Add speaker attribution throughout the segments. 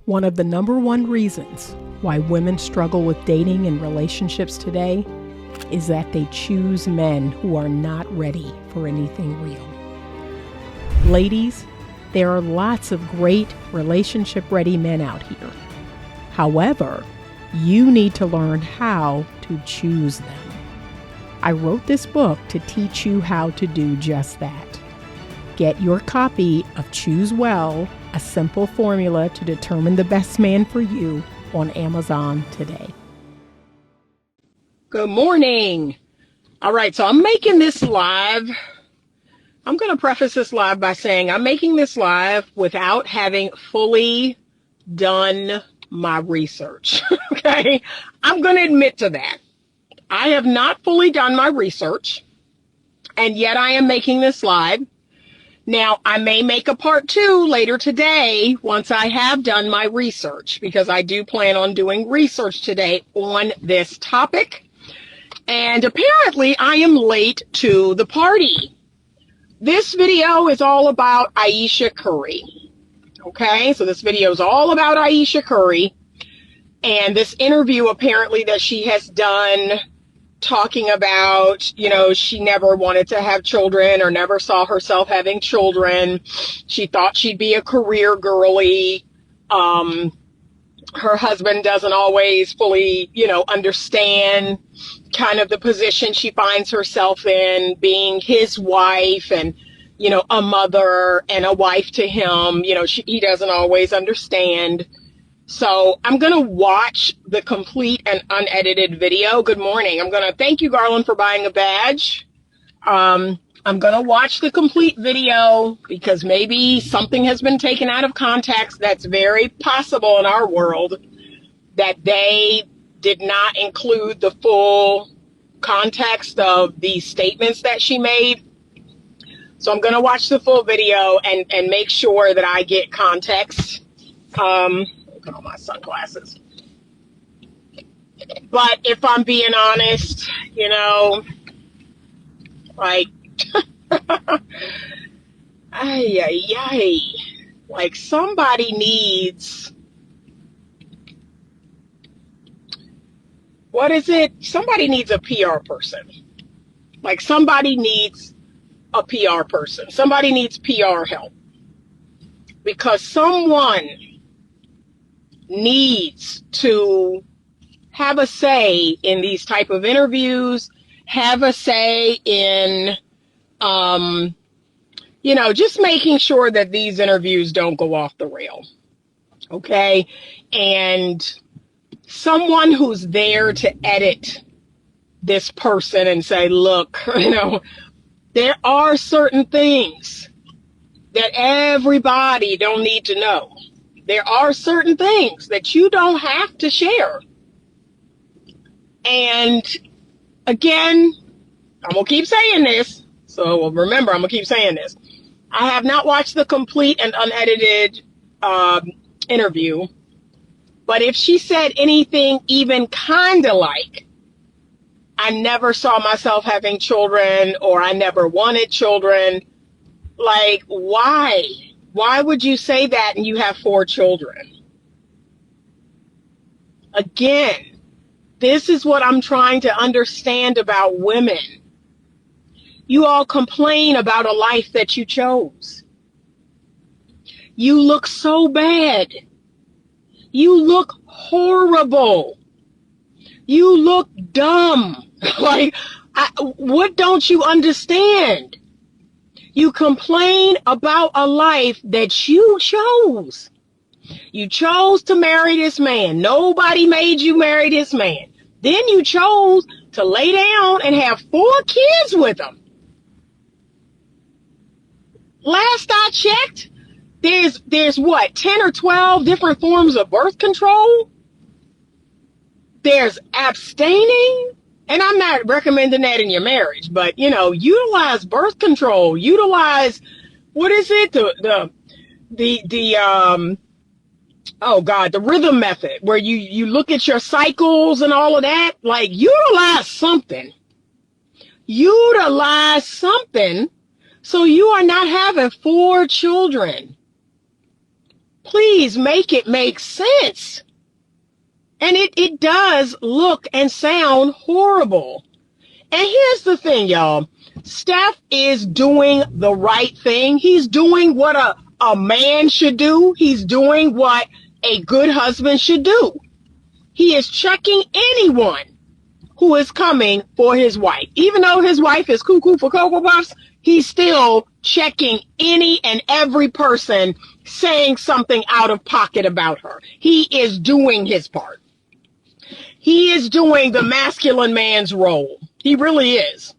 Speaker 1: One of the number one reasons why women struggle with dating and relationships today is that they choose men who are not ready for anything real. Ladies, there are lots of great relationship-ready men out here. However, you need to learn how to choose them. I wrote this book to teach you how to do just that. Get your copy of Choose Well, a simple formula to determine the best man for you on Amazon today.
Speaker 2: Good morning. All right, so I'm making this live. I'm going to preface this live by saying I'm making this live without having fully done my research. Okay, I'm going to admit to that. I have not fully done my research, and yet I am making this live. Now, I may make a part 2 later today once I have done my research, because I do plan on doing research today on this topic. And apparently I am late to the party. This video is all about Ayesha Curry. Okay, so this video is all about Ayesha Curry and this interview apparently that she has done, talking about, you know, she never wanted to have children or never saw herself having children. She thought she'd be a career girly. Her husband doesn't always fully, you know, understand kind of the position she finds herself in, being his wife and, you know, a mother and a wife to him. You know, he doesn't always understand. So I'm going to watch the complete and unedited video. Good morning. I'm going to thank you, Garland, for buying a badge. I'm going to watch the complete video because maybe something has been taken out of context. That's very possible in our world, that they did not include the full context of these statements that she made. So I'm going to watch the full video and make sure that I get context. Put on my sunglasses. But if I'm being honest, you know, like, like somebody needs, what is it? Somebody needs a PR person. Like somebody needs a PR person. Somebody needs PR help. Because someone needs to have a say in these type of interviews, have a say in, you know, just making sure that these interviews don't go off the rail. Okay. And someone who's there to edit this person and say, look, you know, there are certain things that everybody don't need to know. There are certain things that you don't have to share. And again, I'm going to keep saying this. So remember, I'm going to keep saying this. I have not watched the complete and unedited interview. But if she said anything even kind of like, I never saw myself having children, or I never wanted children, like, why? Why would you say that and you have 4 children? Again, this is what I'm trying to understand about women. You all complain about a life that you chose. You look so bad. You look horrible. You look dumb. Like, what don't you understand? You complain about a life that you chose. You chose to marry this man. Nobody made you marry this man. Then you chose to lay down and have 4 kids with him. Last I checked, there's what, 10 or 12 different forms of birth control? There's abstaining. And I'm not recommending that in your marriage, but, you know, utilize birth control, utilize, what is it? The rhythm method, where you look at your cycles and all of that. Like, utilize something so you are not having 4 children. Please make it make sense. And it does look and sound horrible. And here's the thing, y'all. Steph is doing the right thing. He's doing what a man should do. He's doing what a good husband should do. He is checking anyone who is coming for his wife. Even though his wife is cuckoo for Cocoa Puffs, he's still checking any and every person saying something out of pocket about her. He is doing his part. He is doing the masculine man's role. He really is.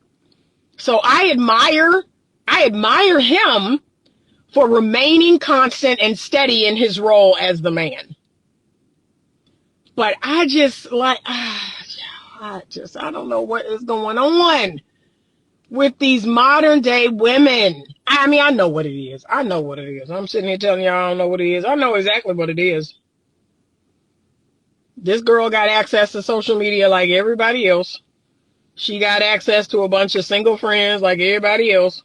Speaker 2: So I admire him for remaining constant and steady in his role as the man. But I don't know what is going on with these modern day women. I mean, I know what it is. I'm sitting here telling y'all I don't know what it is. I know exactly what it is. This girl got access to social media like everybody else. She got access to a bunch of single friends like everybody else.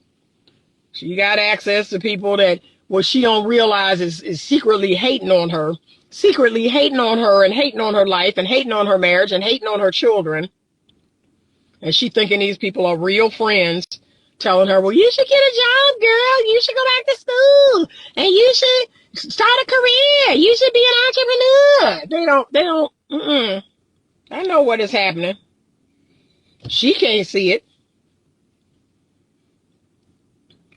Speaker 2: She got access to people that what she don't realize is secretly hating on her and hating on her life and hating on her marriage and hating on her children. And she thinking these people are real friends, telling her, well, you should get a job, girl. You should go back to school and you should start a career. You should be an entrepreneur. They don't. I know what is happening. She can't see it.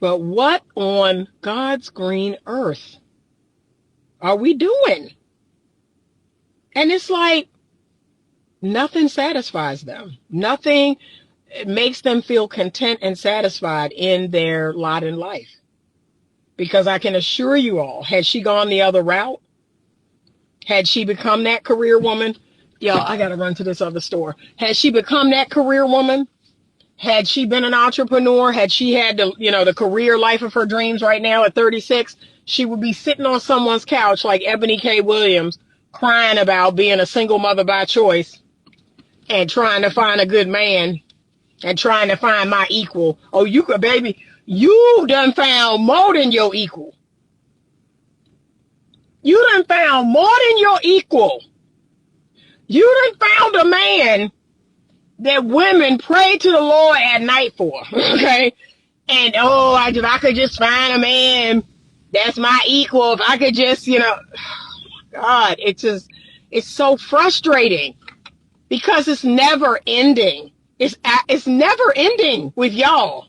Speaker 2: But what on God's green earth are we doing? And it's like nothing satisfies them. Nothing makes them feel content and satisfied in their lot in life. Because I can assure you all, had she gone the other route, had she become that career woman, y'all, I got to run to this other store. Had she become that career woman, had she been an entrepreneur, had she had the career life of her dreams right now at 36, she would be sitting on someone's couch like Ebony K. Williams, crying about being a single mother by choice and trying to find a good man and trying to find my equal. Oh, you could, baby, you done found more than your equal. You done found more than your equal. You done found a man that women pray to the Lord at night for, okay? And, if I could just find a man that's my equal, if I could just, God, it's so frustrating because it's never ending. It's never ending with y'all.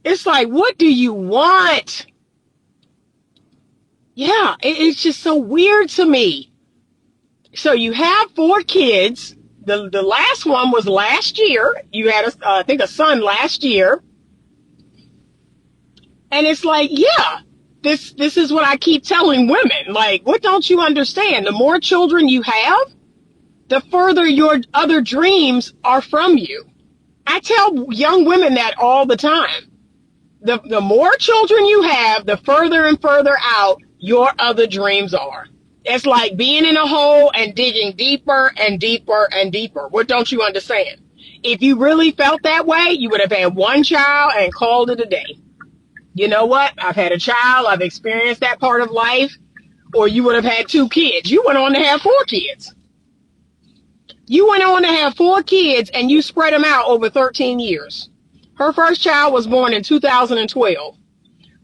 Speaker 2: It's like, what do you want? Yeah, it's just so weird to me. So you have 4 kids. The last one was last year. You had, I think, a son last year. And it's like, yeah, this is what I keep telling women. Like, what don't you understand? The more children you have, the further your other dreams are from you. I tell young women that all the time. The more children you have, the further and further out your other dreams are. It's like being in a hole and digging deeper and deeper and deeper. What don't you understand? If you really felt that way, you would have had 1 child and called it a day. You know what? I've had a child. I've experienced that part of life. Or you would have had 2 kids. You went on to have 4 kids. You went on to have 4 kids and you spread them out over 13 years. Her first child was born in 2012.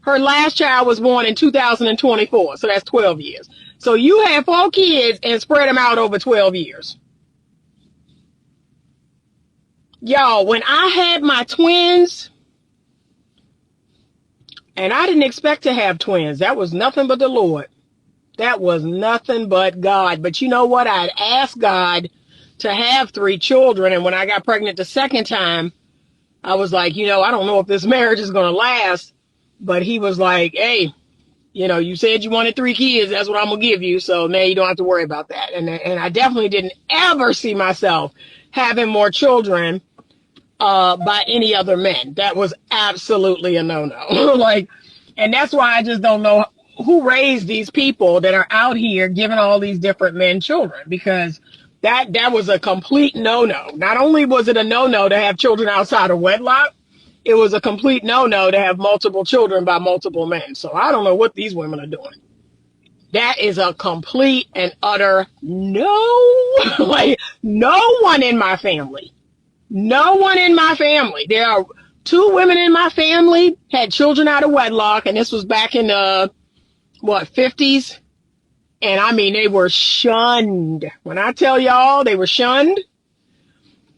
Speaker 2: Her last child was born in 2024. So that's 12 years. So you had 4 kids and spread them out over 12 years. Y'all, when I had my twins, and I didn't expect to have twins. That was nothing but the Lord. That was nothing but God. But you know what? I'd asked God to have 3 children. And when I got pregnant the second time, I was like, I don't know if this marriage is going to last. But he was like, hey, you said you wanted 3 kids. That's what I'm going to give you. So now you don't have to worry about that. And I definitely didn't ever see myself having more children by any other men. That was absolutely a no-no. And that's why I just don't know who raised these people that are out here giving all these different men children, because that was a complete no-no. Not only was it a no-no to have children outside of wedlock, it was a complete no-no to have multiple children by multiple men. So I don't know what these women are doing. That is a complete and utter no. Like, no one in my family. No one in my family. There are 2 women in my family had children out of wedlock, and this was back in the, 50s? And I mean, they were shunned. When I tell y'all they were shunned,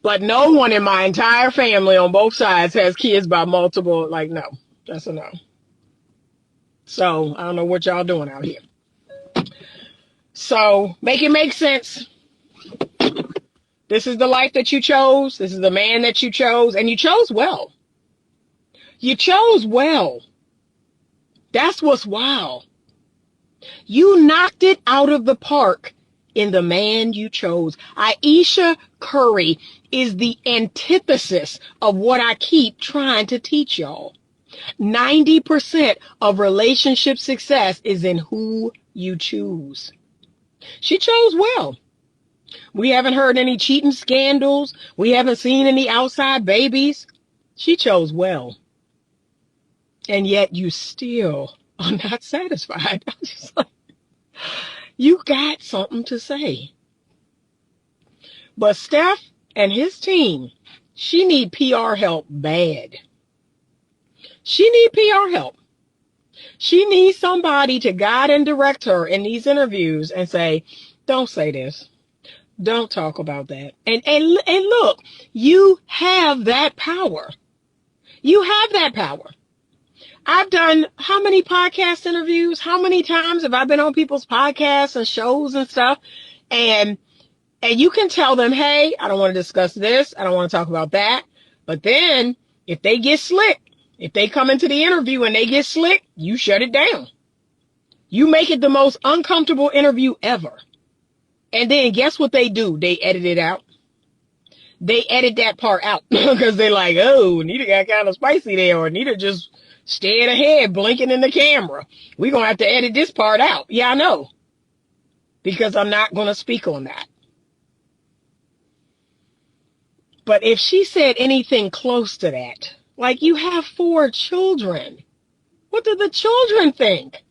Speaker 2: but no one in my entire family on both sides has kids by multiple, like, no. That's a no. So, I don't know what y'all doing out here. So, make it make sense. This is the life that you chose. This is the man that you chose. And you chose well. You chose well. That's what's wild. You knocked it out of the park in the man you chose. Aisha Curry is the antithesis of what I keep trying to teach y'all. 90% of relationship success is in who you choose. She chose well. We haven't heard any cheating scandals. We haven't seen any outside babies. She chose well. And yet you still are not satisfied. I'm just like, you got something to say. But Steph and his team, she need PR help bad. She need PR help. She needs somebody to guide and direct her in these interviews and say, don't say this. Don't talk about that. And look, you have that power. You have that power. I've done how many podcast interviews? How many times have I been on people's podcasts and shows and stuff? And you can tell them, hey, I don't want to discuss this. I don't want to talk about that. But then if they get slick, if they come into the interview and they get slick, you shut it down. You make it the most uncomfortable interview ever. And then guess what they do? They edit it out. They edit that part out because they're like, oh, Nita got kind of spicy there, or Nita just stared ahead, blinking in the camera. We're going to have to edit this part out. Yeah, I know. Because I'm not going to speak on that. But if she said anything close to that, like, you have 4 children. What do the children think?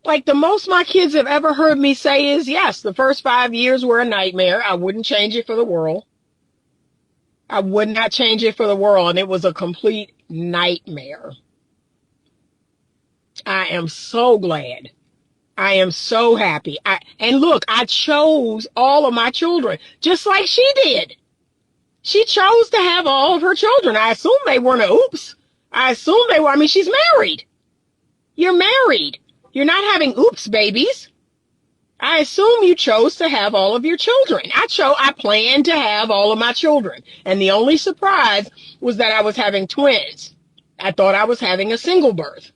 Speaker 2: Like, the most my kids have ever heard me say is, yes, the first 5 years were a nightmare. I wouldn't change it for the world. I would not change it for the world. And it was a complete nightmare. I am so glad. I am so happy. And look, I chose all of my children just like she did. She chose to have all of her children. I assume they weren't a oops. I assume they were. I mean, she's married. You're married. You're not having oops babies. I assume you chose to have all of your children. I planned to have all of my children. And the only surprise was that I was having twins. I thought I was having a single birth.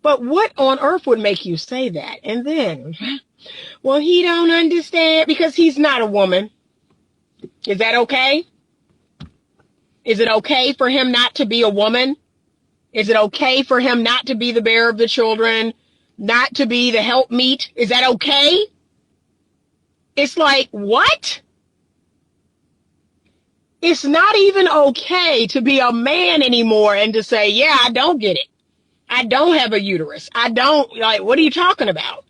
Speaker 2: But what on earth would make you say that? And then, well, he don't understand because he's not a woman. Is that okay? Is it okay for him not to be a woman? Is it okay for him not to be the bearer of the children? Not to be the helpmeet? Is that okay? It's like, what? It's not even okay to be a man anymore and to say, yeah, I don't get it. I don't have a uterus. I don't, like, what are you talking about?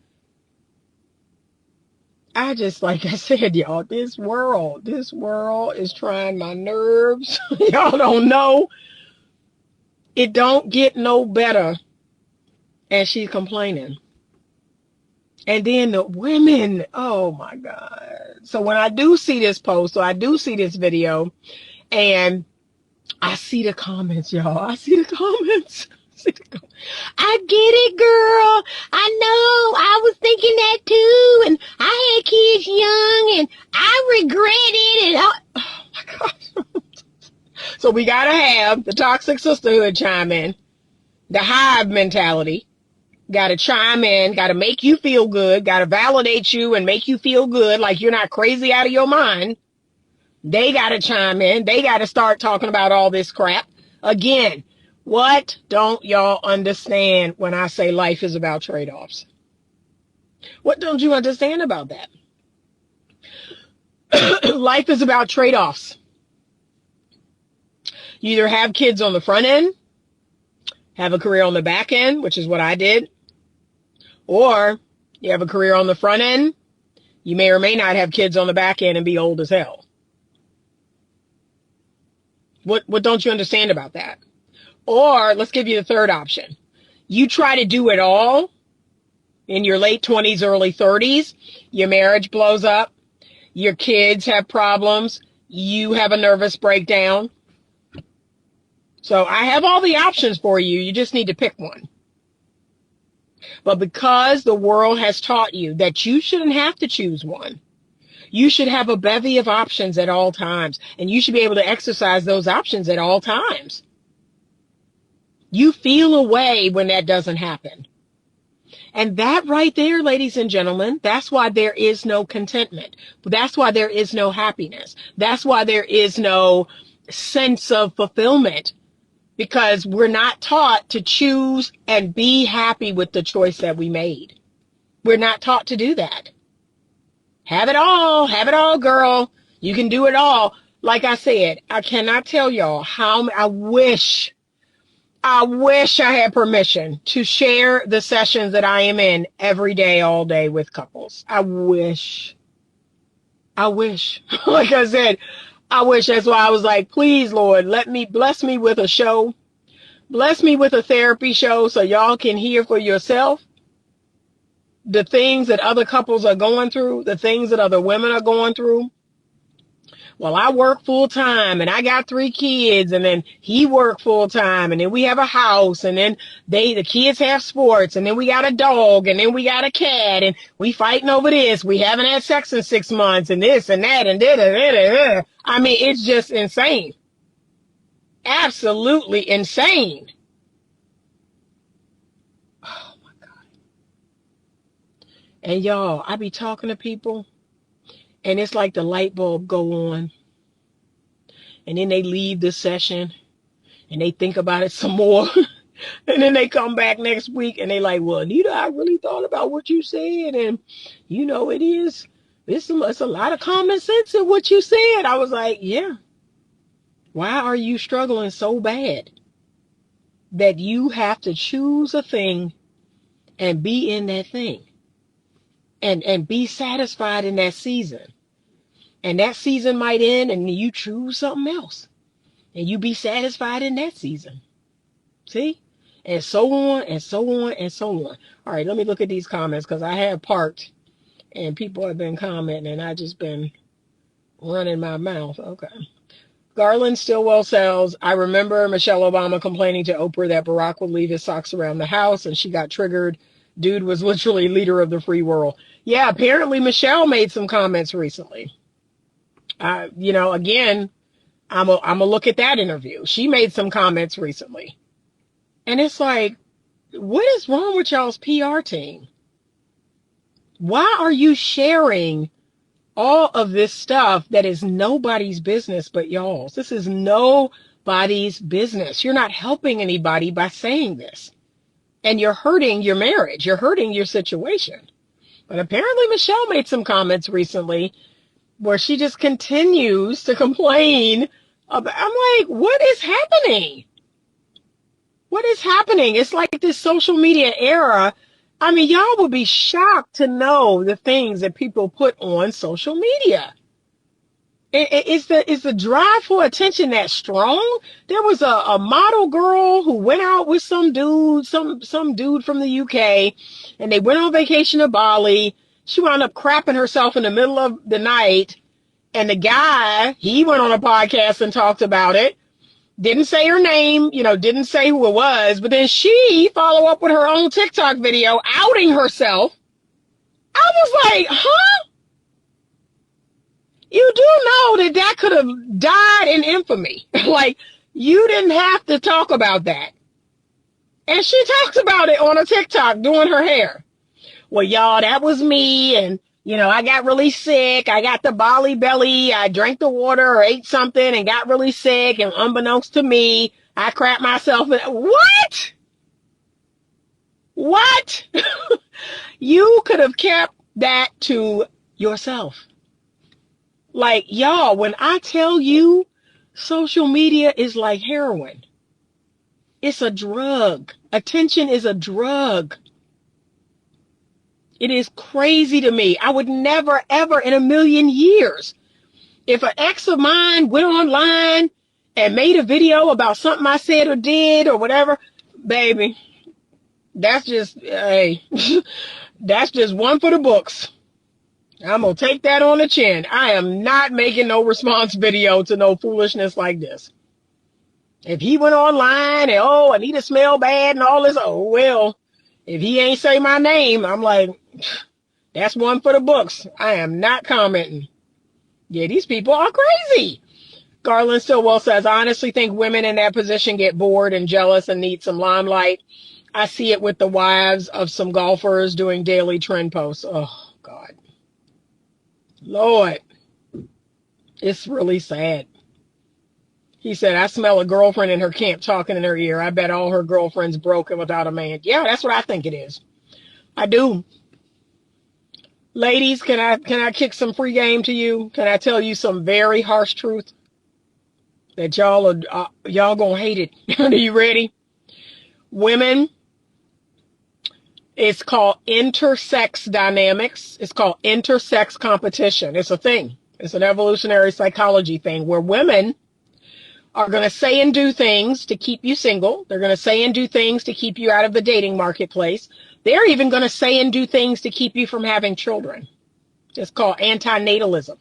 Speaker 2: I just, like I said, y'all, this world is trying my nerves. Y'all don't know. It don't get no better. And she's complaining. And then the women, oh my God. So when I do see this post, or I do see this video, and I see the comments, y'all. I see the comments. I get it, girl. I know. I was thinking that too. And I had kids young and I regret it. And oh my gosh. So we got to have the toxic sisterhood chime in. The hive mentality. Got to chime in. Got to make you feel good. Got to validate you and make you feel good like you're not crazy out of your mind. They got to chime in. They got to start talking about all this crap. Again, what don't y'all understand when I say life is about trade-offs? What don't you understand about that? Life is about trade-offs. You either have kids on the front end, have a career on the back end, which is what I did, Or you have a career on the front end. You may or may not have kids on the back end and be old as hell. What don't you understand about that? Or let's give you the third option. You try to do it all in your late 20s, early 30s. Your marriage blows up. Your kids have problems. You have a nervous breakdown. So I have all the options for you. You just need to pick one. But because the world has taught you that you shouldn't have to choose one, you should have a bevy of options at all times, and you should be able to exercise those options at all times. You feel a way when that doesn't happen. And that right there, ladies and gentlemen, that's why there is no contentment. That's why there is no happiness. That's why there is no sense of fulfillment, because we're not taught to choose and be happy with the choice that we made. We're not taught to do that. Have it all, girl. You can do it all. Like I said, I cannot tell y'all how I wish I had permission to share the sessions that I am in every day, all day with couples. I wish. Like I said, I wish. That's why I was like, please, Lord, bless me with a show. Bless me with a therapy show so y'all can hear for yourself the things that other couples are going through, the things that other women are going through. Well, I work full time and I got 3 kids, and then he worked full time, and then we have a house, and then the kids have sports, and then we got a dog, and then we got a cat, and we fighting over this. We haven't had sex in 6 months, and this and that and da. I mean, it's just insane. Absolutely insane. Oh my God. And y'all, I be talking to people, and it's like the light bulb go on, and then they leave the session and they think about it some more. And then they come back next week and they like, well, Anita, I really thought about what you said. And, it's a lot of common sense in what you said. I was like, yeah. Why are you struggling so bad that you have to choose a thing and be in that thing and be satisfied in that season? And that season might end and you choose something else and you be satisfied in that season. See? And so on and so on and so on. All right, let me look at these comments because I have parked and people have been commenting and I just been running my mouth. Okay. Garland Stillwell says, I remember Michelle Obama complaining to Oprah that Barack would leave his socks around the house and she got triggered. Dude was literally leader of the free world. Yeah, apparently Michelle made some comments recently. Again, I'm a look at that interview. She made some comments recently. And it's like, what is wrong with y'all's PR team? Why are you sharing all of this stuff that is nobody's business but y'all's? This is nobody's business. You're not helping anybody by saying this. And you're hurting your marriage. You're hurting your situation. But apparently Michelle made some comments recently where she just continues to complain about, I'm like, what is happening? What is happening? It's like this social media era. I mean, y'all would be shocked to know the things that people put on social media. Is the drive for attention that strong? There was a model girl who went out with some dude from the UK, and they went on vacation to Bali. She wound up crapping herself in the middle of the night, and the guy, he went on a podcast and talked about it. Didn't say her name, didn't say who it was, but then she followed up with her own TikTok video outing herself. I was like, huh? You do know that could have died in infamy. Like, you didn't have to talk about that. And she talks about it on a TikTok doing her hair. Well, y'all, that was me. And, I got really sick. I got the Bali belly. I drank the water or ate something and got really sick. And unbeknownst to me, I crapped myself. What? What? You could have kept that to yourself. Like, y'all, when I tell you social media is like heroin, it's a drug. Attention is a drug. It is crazy to me. I would never, ever in a million years, if an ex of mine went online and made a video about something I said or did or whatever, baby, that's just, hey, that's just one for the books. I'm going to take that on the chin. I am not making no response video to no foolishness like this. If he went online and, oh, Anita smell bad and all this, oh, well, if he ain't say my name, I'm like, that's one for the books. I am not commenting. Yeah, these people are crazy. Garland Stillwell says, I honestly think women in that position get bored and jealous and need some limelight. I see it with the wives of some golfers doing daily trend posts. Oh, God. Lord. It's really sad. He said, I smell a girlfriend in her camp talking in her ear. I bet all her girlfriends broken without a man. Yeah, that's what I think it is. I do. Ladies, can I kick some free game to you? Can I tell you some very harsh truth that y'all gonna hate it? Are you ready? Women, it's called intersex dynamics. It's called intersex competition. It's a thing. It's an evolutionary psychology thing where women are going to say and do things to keep you single. They're going to say and do things to keep you out of the dating marketplace. They're even going to say and do things to keep you from having children. It's called antinatalism.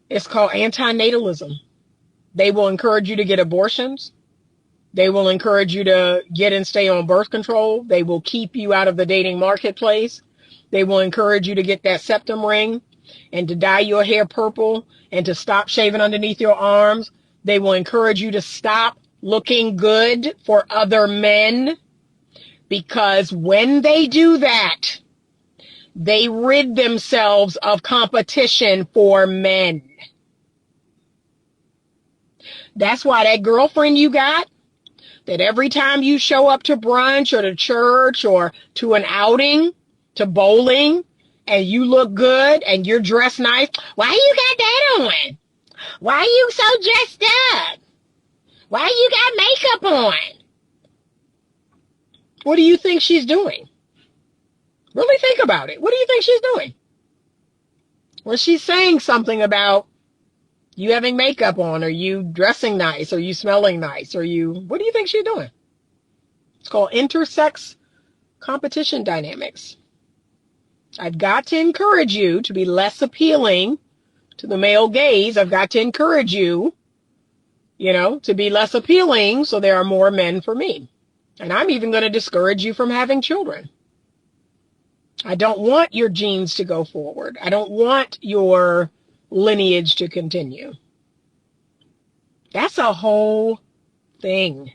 Speaker 2: It's called antinatalism. They will encourage you to get abortions. They will encourage you to get and stay on birth control. They will keep you out of the dating marketplace. They will encourage you to get that septum ring and to dye your hair purple and to stop shaving underneath your arms. They will encourage you to stop looking good for other men, because when they do that, they rid themselves of competition for men. That's why that girlfriend you got, that every time you show up to brunch or to church or to an outing, to bowling, and you look good and you're dressed nice, why you got that on? Why you so dressed up? Why you got makeup on? What do you think she's doing? Really think about it. What do you think she's doing? Well, she's saying something about you having makeup on, or you dressing nice, or you smelling nice, or you, what do you think she's doing? It's called intersex competition dynamics. I've got to encourage you to be less appealing to the male gaze. I've got to encourage you, to be less appealing so there are more men for me. And I'm even going to discourage you from having children. I don't want your genes to go forward. I don't want your lineage to continue. That's a whole thing.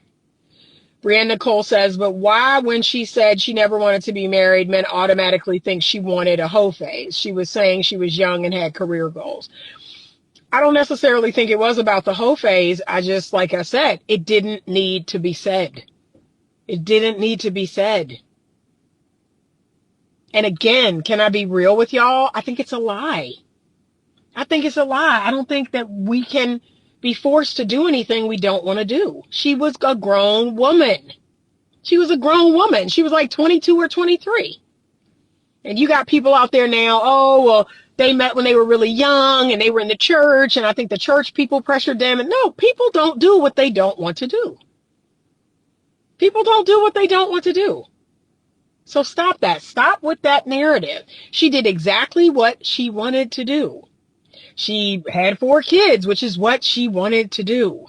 Speaker 2: Brianne Nicole says, but why, when she said she never wanted to be married, men automatically think she wanted a hoe phase? She was saying she was young and had career goals. I don't necessarily think it was about the hoe phase. I just, like I said, it didn't need to be said. It didn't need to be said. And again, can I be real with y'all? I think it's a lie. I think it's a lie. I don't think that we can be forced to do anything we don't want to do. She was a grown woman. She was a grown woman. She was like 22 or 23. And you got people out there now, oh, well, they met when they were really young and they were in the church, and I think the church people pressured them. And no, people don't do what they don't want to do. People don't do what they don't want to do. So stop that. Stop with that narrative. She did exactly what she wanted to do. She had 4 kids, which is what she wanted to do.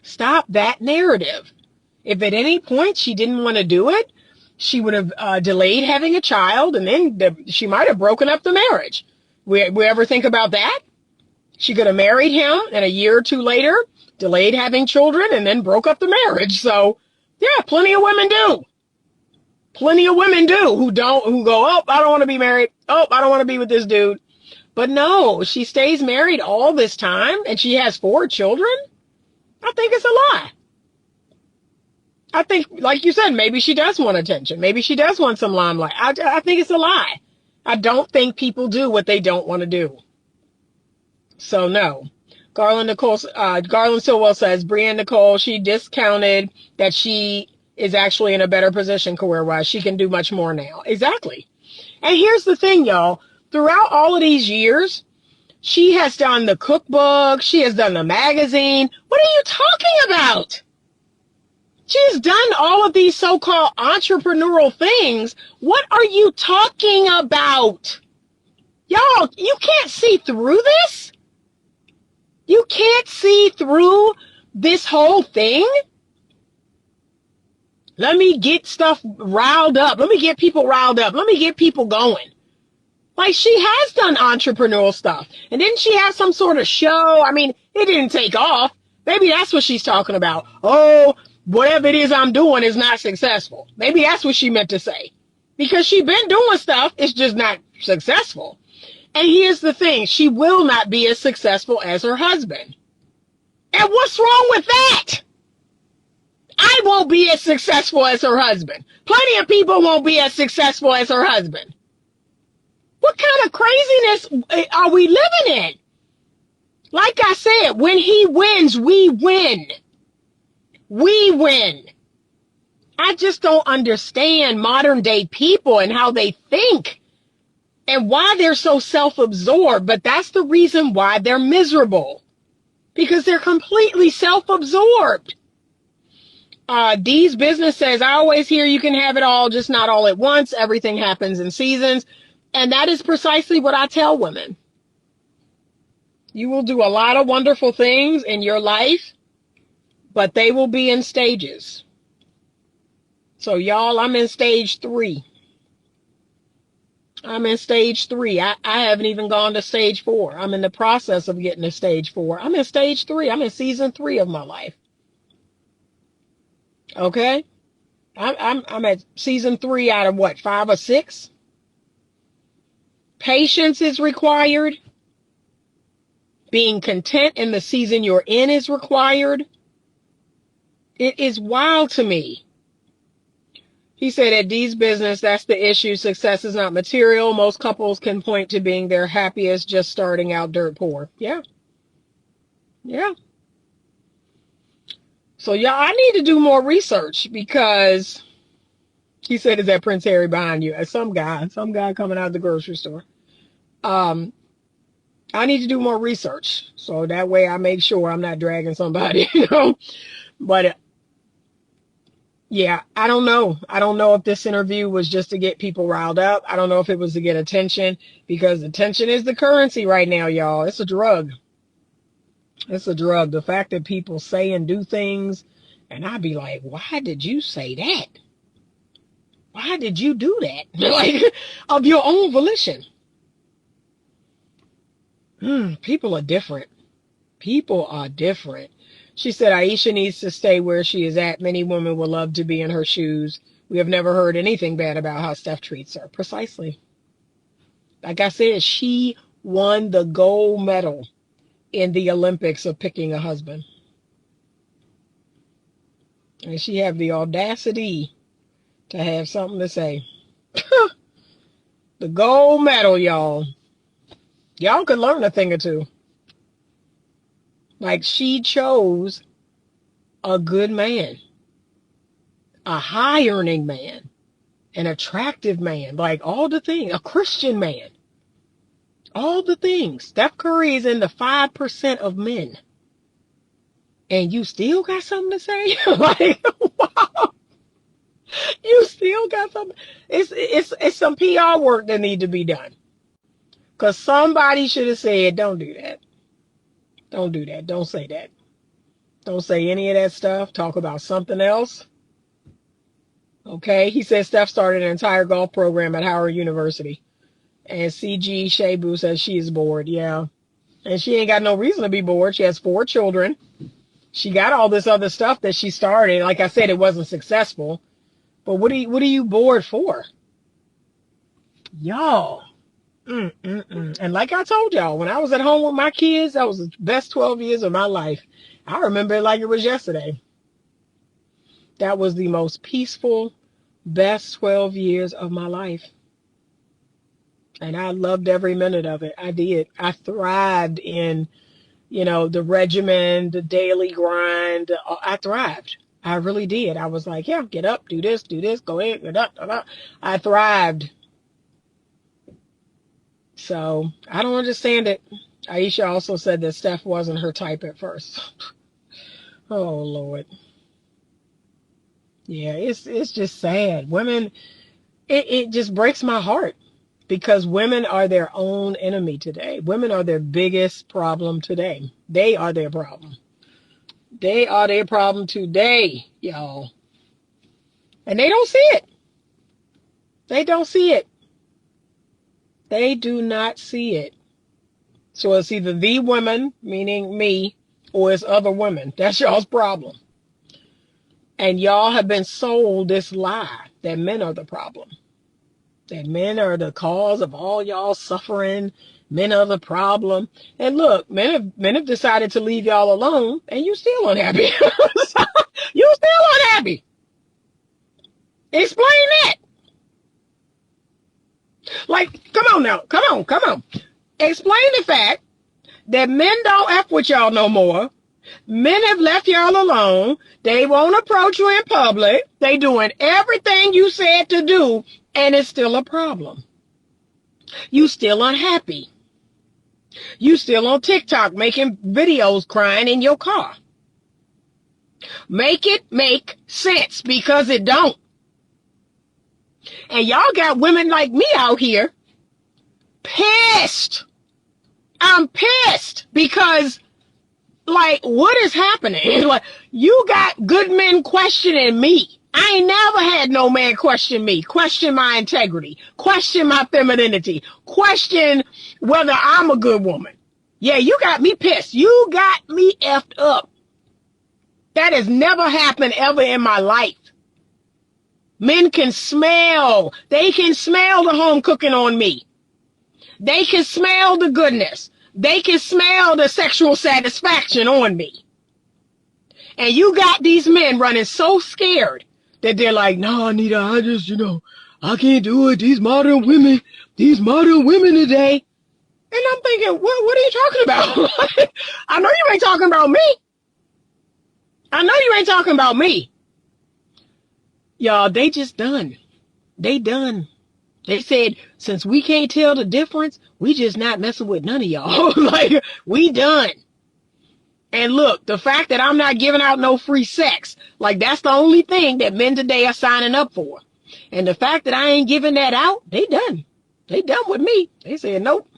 Speaker 2: Stop that narrative. If at any point she didn't want to do it, she would have delayed having a child, and then she might have broken up the marriage. We ever think about that? She could have married him, and a year or 2 later, delayed having children, and then broke up the marriage. So, yeah, plenty of women do. Plenty of women do who go, oh, I don't want to be married. Oh, I don't want to be with this dude. But no, she stays married all this time and she has 4 children. I think it's a lie. I think, like you said, maybe she does want attention. Maybe she does want some limelight. I think it's a lie. I don't think people do what they don't want to do. So no. Garland Stillwell says, Brianne Nicole, she discounted that she is actually in a better position career-wise. She can do much more now. Exactly. And here's the thing, y'all. Throughout all of these years, she has done the cookbook. She has done the magazine. What are you talking about? She's done all of these so-called entrepreneurial things. What are you talking about? Y'all, you can't see through this? You can't see through this whole thing? Let me get stuff riled up. Let me get people riled up. Let me get people going. Like, she has done entrepreneurial stuff. And didn't she have some sort of show? I mean, it didn't take off. Maybe that's what she's talking about. Oh, whatever it is I'm doing is not successful. Maybe that's what she meant to say. Because she's been doing stuff, it's just not successful. And here's the thing. She will not be as successful as her husband. And what's wrong with that? I won't be as successful as her husband. Plenty of people won't be as successful as her husband. What kind of craziness are we living in? Like I said, when he wins, we win. We win. I just don't understand modern day people and how they think and why they're so self-absorbed. But that's the reason why they're miserable. Because they're completely self-absorbed. Dee's business says, I always hear you can have it all, just not all at once. Everything happens in seasons. And that is precisely what I tell women. You will do a lot of wonderful things in your life, but they will be in stages. So y'all, I'm in stage 3. I'm in stage 3. I haven't even gone to stage 4. I'm in the process of getting to stage 4. I'm in stage 3. I'm in season 3 of my life. Okay? I'm at season 3 out of what, 5 or 6? Patience is required. Being content in the season you're in is required. It is wild to me. He said at Dee's business, that's the issue. Success is not material. Most couples can point to being their happiest just starting out dirt poor. Yeah. Yeah. So y'all, I need to do more research because he said, is that Prince Harry behind you? Some guy coming out of the grocery store. I need to do more research. So that way I make sure I'm not dragging somebody, you know, but yeah, I don't know. I don't know if this interview was just to get people riled up. I don't know if it was to get attention because attention is the currency right now, y'all. It's a drug. It's a drug. The fact that people say and do things and I'd be like, why did you say that? Why did you do that? Like, of your own volition. People are different. People are different. She said Aisha needs to stay where she is at. Many women would love to be in her shoes. We have never heard anything bad about how Steph treats her. Precisely. Like I said, she won the gold medal in the Olympics of picking a husband. And she have the audacity to have something to say. The gold medal, y'all. Y'all could learn a thing or two. Like, she chose a good man, a high earning man, an attractive man, like all the things, a Christian man, all the things. Steph Curry is in the 5% of men. And you still got something to say? Like, wow. You still got something. It's some PR work that need to be done. Because somebody should have said, don't do that. Don't do that. Don't say that. Don't say any of that stuff. Talk about something else. Okay. He said Steph started an entire golf program at Howard University. And CG Shabu says she is bored. Yeah. And she ain't got no reason to be bored. She has 4 children. She got all this other stuff that she started. Like I said, it wasn't successful. But what are you bored for? Y'all. And like I told y'all, when I was at home with my kids, that was the best 12 years of my life. I remember it like it was yesterday. That was the most peaceful, best 12 years of my life. And I loved every minute of it. I did. I thrived in, the regimen, the daily grind. I thrived. I really did. I was like, yeah, get up, do this, go ahead, get up. I thrived. So I don't understand it. Aisha also said that Steph wasn't her type at first. Oh Lord. Yeah, it's just sad. Women, it just breaks my heart because women are their own enemy today. Women are their biggest problem today. They are their problem. They are their problem today, y'all. And they don't see it. They don't see it. They do not see it. So it's either the women, meaning me, or it's other women. That's y'all's problem. And y'all have been sold this lie that men are the problem. That men are the cause of all y'all suffering. Men are the problem. And look, men have decided to leave y'all alone, and you still unhappy. You still unhappy. Explain that. Like, come on now. Come on. Explain the fact that men don't F with y'all no more. Men have left y'all alone. They won't approach you in public. They doing everything you said to do, and it's still a problem. You still unhappy. You still on TikTok making videos crying in your car. Make it make sense, because it don't. And y'all got women like me out here pissed. I'm pissed because, like, what is happening? Like, you got good men questioning me. I ain't never had no man question me, question my integrity, question my femininity, question whether I'm a good woman. Yeah, you got me pissed. You got me effed up. That has never happened ever in my life. Men can smell. They can smell the home cooking on me. They can smell the goodness. They can smell the sexual satisfaction on me. And you got these men running so scared that they're like, no, Anita, I just, I can't do it. These modern women today. And I'm thinking, what are you talking about? I know you ain't talking about me. I know you ain't talking about me. Y'all, they just done. They done. They said, since we can't tell the difference, we just not messing with none of y'all. Like, we done. And look, the fact that I'm not giving out no free sex, like, that's the only thing that men today are signing up for. And the fact that I ain't giving that out, they done. They done with me. They said, nope.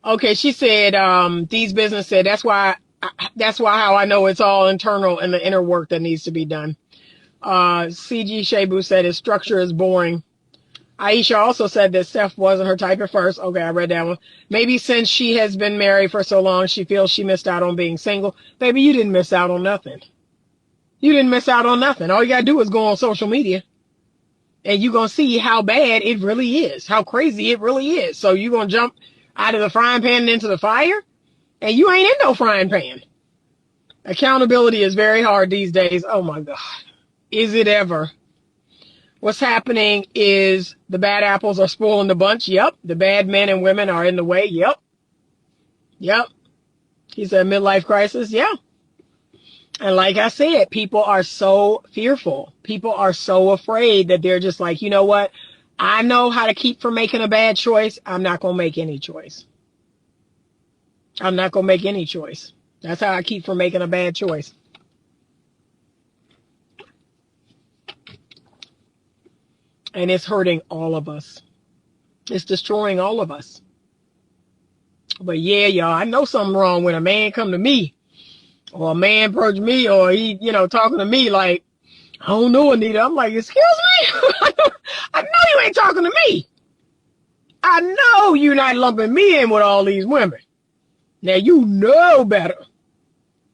Speaker 2: Okay, she said, Dee's business said, that's why how I know it's all internal and the inner work that needs to be done. CG Shebu said his structure is boring. Aisha also said that Steph wasn't her type at first. Okay, I read that one. Maybe since she has been married for so long, she feels she missed out on being single. Baby, you didn't miss out on nothing. You didn't miss out on nothing. All you gotta do is go on social media, and you're gonna see how bad it really is, how crazy it really is. So you're gonna jump out of the frying pan and into the fire, and you ain't in no frying pan. Accountability is very hard these days. Oh my God. Is it ever? What's happening is the bad apples are spoiling the bunch. Yep. The bad men and women are in the way. Yep. He said midlife crisis. Yeah. And like I said, people are so fearful. People are so afraid that they're just like, you know what? I know how to keep from making a bad choice. I'm not going to make any choice. I'm not going to make any choice. That's how I keep from making a bad choice. And it's hurting all of us. It's destroying all of us. But yeah, y'all, I know something wrong when a man come to me, or a man approach me, or he, talking to me like, I don't know, Anita. I'm like, excuse me? I know you ain't talking to me. I know you're not lumping me in with all these women. Now, you know better.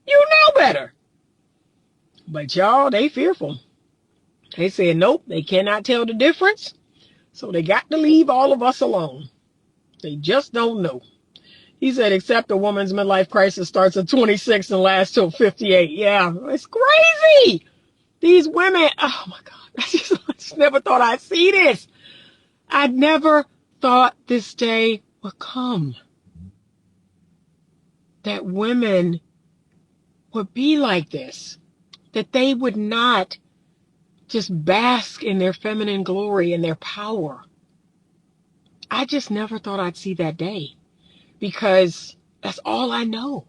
Speaker 2: You know better. But y'all, they fearful. They said, nope, they cannot tell the difference. So they got to leave all of us alone. They just don't know. He said, except a woman's midlife crisis starts at 26 and lasts till 58. Yeah, it's crazy. These women, oh my God. I just never thought I'd see this. I never thought this day would come. That women would be like this, that they would not just bask in their feminine glory and their power. I just never thought I'd see that day, because that's all I know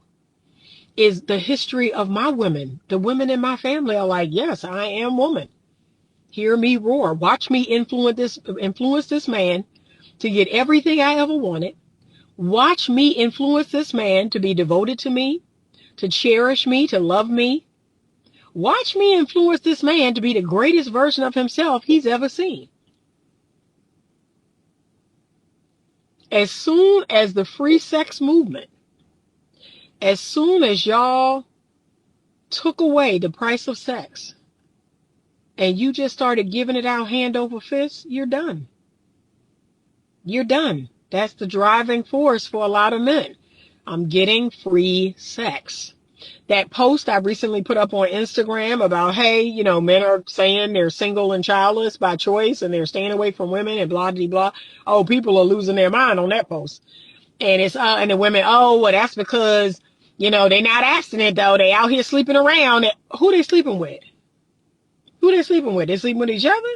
Speaker 2: is the history of my women. The women in my family are like, yes, I am woman. Hear me roar. Watch me influence this man to get everything I ever wanted. Watch me influence this man to be devoted to me, to cherish me, to love me. Watch me influence this man to be the greatest version of himself he's ever seen. As soon as the free sex movement, as soon as y'all took away the price of sex and you just started giving it out hand over fist, you're done. You're done. That's the driving force for a lot of men. I'm getting free sex. That post I recently put up on Instagram about, hey, men are saying they're single and childless by choice and they're staying away from women and blah, blah, blah. Oh, people are losing their mind on that post. And it's, and the women, oh, well, that's because, they're not abstinent though. They out here sleeping around. Who they sleeping with? Who they sleeping with? They sleeping with each other?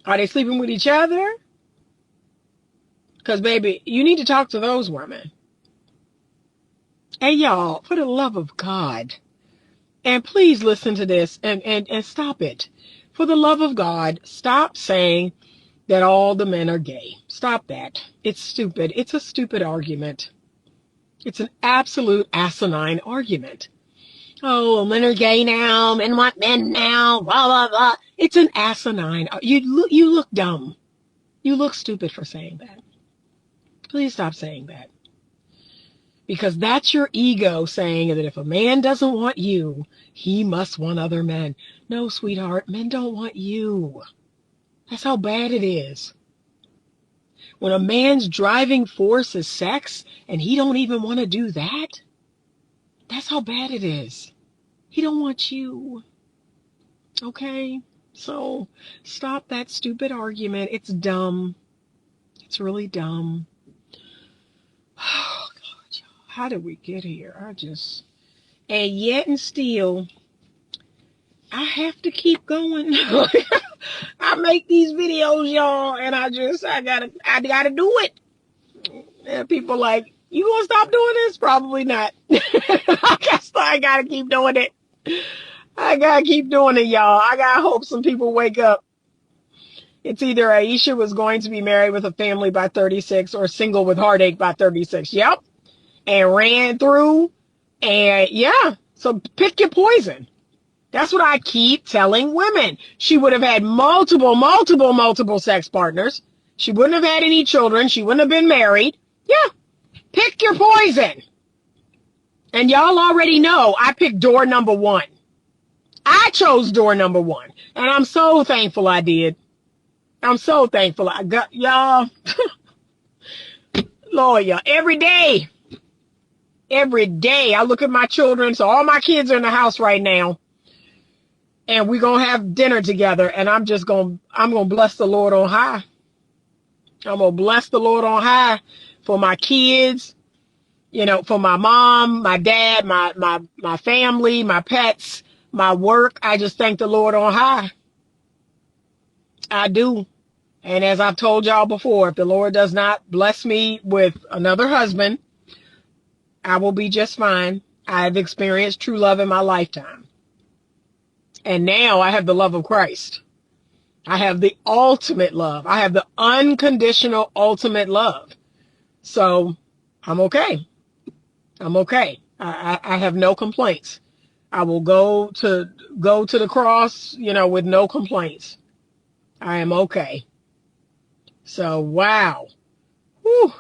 Speaker 2: Are they sleeping with each other? Because, baby, you need to talk to those women. Hey, y'all, for the love of God, and please listen to this and stop it. For the love of God, stop saying that all the men are gay. Stop that. It's stupid. It's a stupid argument. It's an absolute asinine argument. Oh, men are gay now. Men want men now. Blah, blah, blah. It's an asinine. You look dumb. You look stupid for saying that. Please stop saying that. Because that's your ego saying that if a man doesn't want you, he must want other men. No, sweetheart, men don't want you. That's how bad it is. When a man's driving force is sex and he don't even want to do that, that's how bad it is. He don't want you. Okay? So stop that stupid argument. It's dumb. It's really dumb. Oh, God, how did we get here? And yet and still, I have to keep going. I make these videos, y'all, and I gotta do it. And people like, you gonna stop doing this? Probably not. I guess I gotta keep doing it. I gotta keep doing it, y'all. I gotta hope some people wake up. It's either Aisha was going to be married with a family by 36 or single with heartache by 36. Yep. And ran through. And yeah, so pick your poison. That's what I keep telling women. She would have had multiple sex partners. She wouldn't have had any children. She wouldn't have been married. Yeah. Pick your poison. And y'all already know I picked door number 1. I chose door number 1. And I'm so thankful I did. I'm so thankful I got y'all. Lord, y'all. Every day I look at my children. So all my kids are in the house right now. And we're going to have dinner together. And I'm going to bless the Lord on high. I'm going to bless the Lord on high for my kids, for my mom, my dad, my family, my pets, my work. I just thank the Lord on high. I do. And as I've told y'all before, if the Lord does not bless me with another husband, I will be just fine. I've experienced true love in my lifetime. And now I have the love of Christ. I have the ultimate love. I have the unconditional ultimate love. So I'm okay. I'm okay. I have no complaints. I will go to the cross, with no complaints. I am okay. So, wow. Whew.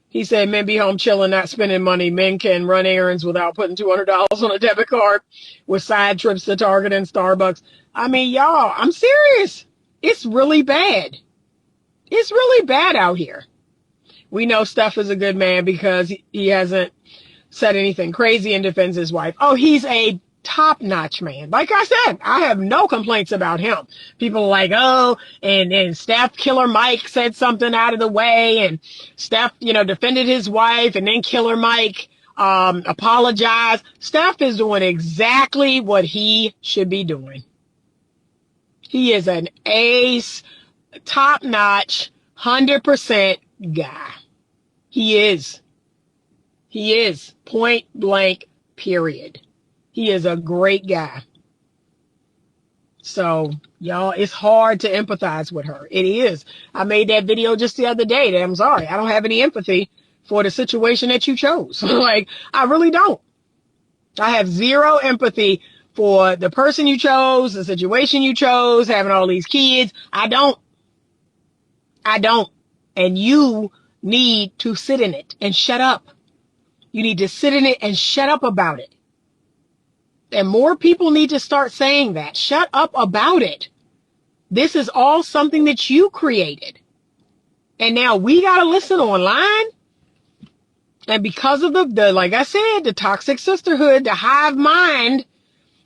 Speaker 2: He said men be home chilling, not spending money. Men can run errands without putting $200 on a debit card with side trips to Target and Starbucks. I mean, y'all, I'm serious. It's really bad. It's really bad out here. We know Steph is a good man because he hasn't said anything crazy and defends his wife. Oh, he's a top-notch man. Like I said, I have no complaints about him. People are like, oh, and Steph Killer Mike said something out of the way, and Steph, defended his wife, and then Killer Mike apologize. Steph is doing exactly what he should be doing. He is an ace, top-notch, 100% guy. He is. He is. Point blank, period. He is a great guy. So, y'all, it's hard to empathize with her. It is. I made that video just the other day that I'm sorry. I don't have any empathy for the situation that you chose. Like, I really don't. I have zero empathy for the person you chose, the situation you chose, having all these kids. I don't. And you need to sit in it and shut up. You need to sit in it and shut up about it. And more people need to start saying that. Shut up about it. This is all something that you created. And now we got to listen online. And because of the, like I said, the toxic sisterhood, the hive mind.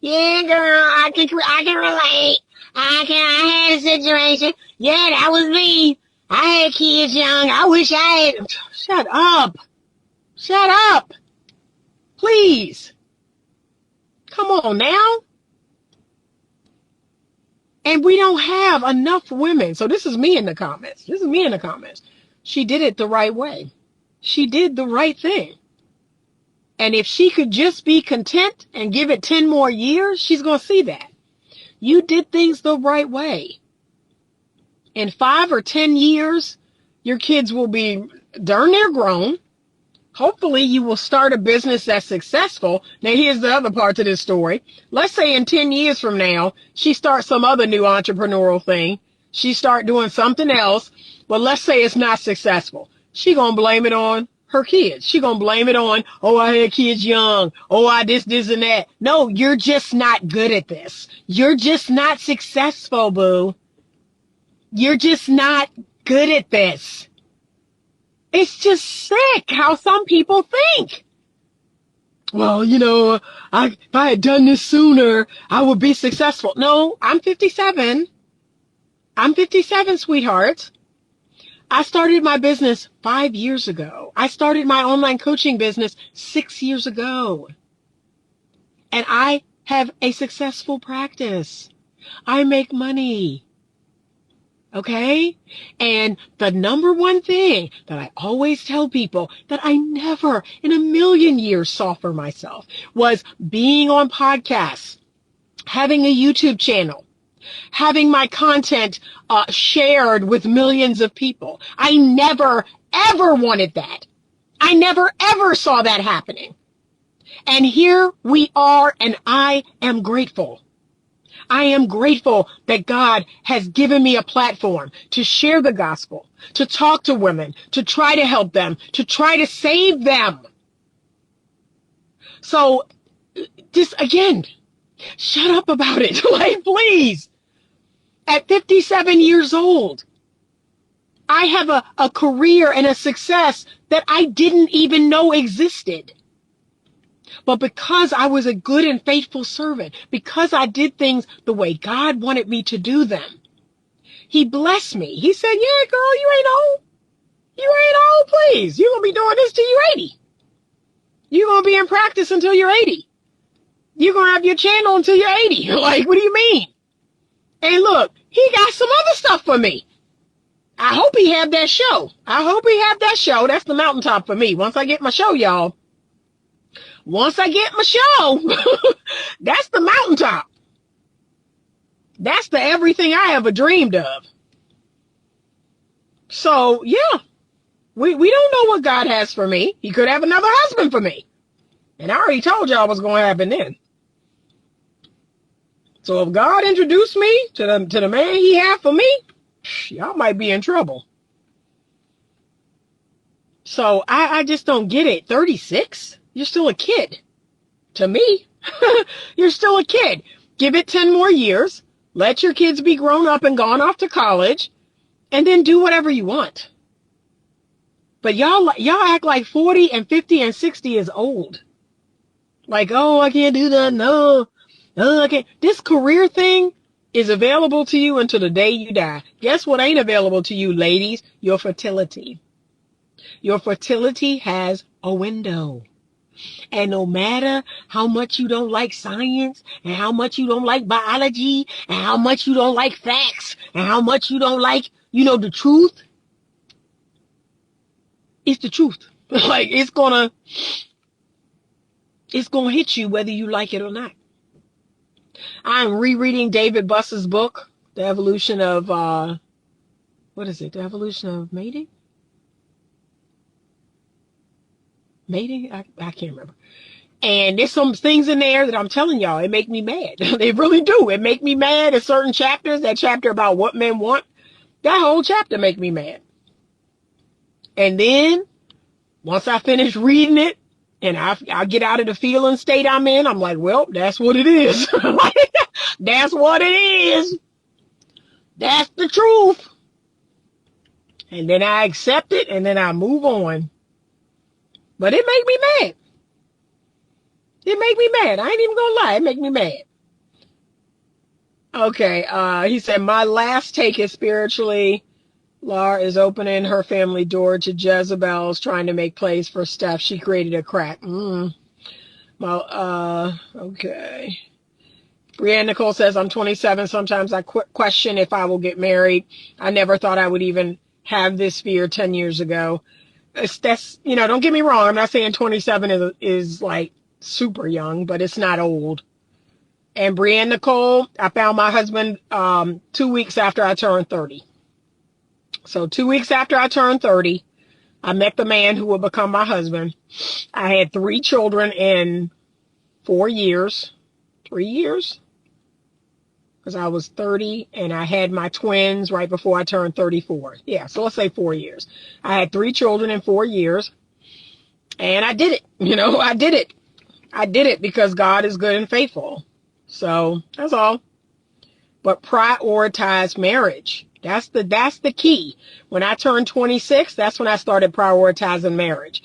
Speaker 2: Yeah, girl, I can relate. I had a situation. Yeah, that was me. I had kids young. I wish I had. Shut up. Shut up. Please. Come on now. And we don't have enough women. So this is me in the comments. She did it the right way. She did the right thing. And if she could just be content and give it 10 more years, she's going to see that. You did things the right way. In 5 or 10 years, your kids will be darn near grown. Hopefully you will start a business that's successful. Now here's the other part to this story. Let's say in 10 years from now, she starts some other new entrepreneurial thing. She start doing something else. But let's say it's not successful. She gonna blame it on her kids. She gonna blame it on, oh, I had kids young. Oh, I this, and that. No, you're just not good at this. You're just not successful, boo. You're just not good at this. It's just sick how some people think. Well, you know, if I had done this sooner, I would be successful. No, I'm 57. I'm 57, sweetheart. I started my business 5 years ago. I started my online coaching business 6 years ago. And I have a successful practice. I make money. Okay? And the number one thing that I always tell people that I never in a million years saw for myself was being on podcasts, having a YouTube channel, having my content shared with millions of people. I never, ever wanted that. I never, ever saw that happening. And here we are, and I am grateful. I am grateful that God has given me a platform to share the gospel, to talk to women, to try to help them, to try to save them. So, just again, shut up about it. Like, please. At 57 years old, I have a career and a success that I didn't even know existed. But because I was a good and faithful servant, because I did things the way God wanted me to do them, he blessed me. He said, yeah, girl, you ain't old. You ain't old, please. You're going to be doing this till you're 80. You're going to be in practice until you're 80. You're going to have your channel until you're 80. Like, what do you mean? And look, he got some other stuff for me. I hope he have that show. That's the mountaintop for me. Once I get my show, y'all. Once I get my show, that's the mountaintop. That's the everything I ever dreamed of. So, yeah, we don't know what God has for me. He could have another husband for me. And I already told y'all what's going to happen then. So if God introduced me to the man he had for me, y'all might be in trouble. So I just don't get it. 36? You're still a kid. To me, you're still a kid. Give it 10 more years. Let your kids be grown up and gone off to college. And then do whatever you want. But y'all act like 40 and 50 and 60 is old. Like, oh, I can't do that. No, I can't. This career thing is available to you until the day you die. Guess what ain't available to you, ladies? Your fertility. Your fertility has a window. And no matter how much you don't like science and how much you don't like biology and how much you don't like facts and how much you don't like, the truth, it's the truth. Like it's gonna hit you whether you like it or not. I'm rereading David Buss's book, The Evolution of what is it? The Evolution of Mating? Mating? I can't remember. And there's some things in there that I'm telling y'all, it make me mad. They really do. It make me mad at certain chapters. That chapter about what men want, that whole chapter make me mad. And then once I finish reading it and I get out of the feeling state I'm in, I'm like, well, that's what it is. That's what it is. That's the truth. And then I accept it and then I move on. But it make me mad. It make me mad. I ain't even gonna lie. It make me mad. Okay. He said, my last take is spiritually, Laura is opening her family door to Jezebel's trying to make place for stuff she created a crack. Well, okay. Brianne Nicole says, I'm 27. Sometimes I question if I will get married. I never thought I would even have this fear 10 years ago. That's, don't get me wrong. I'm not saying 27 is like super young, but it's not old. And Brianne Nicole, I found my husband 2 weeks after I turned 30. So 2 weeks after I turned 30, I met the man who would become my husband. I had 3 children in 4 years. 3 years? Because I was 30 and I had my twins right before I turned 34. Yeah, so let's say 4 years. I had 3 children in 4 years. And I did it. I did it. I did it because God is good and faithful. So that's all. But prioritize marriage. That's the key. When I turned 26, that's when I started prioritizing marriage.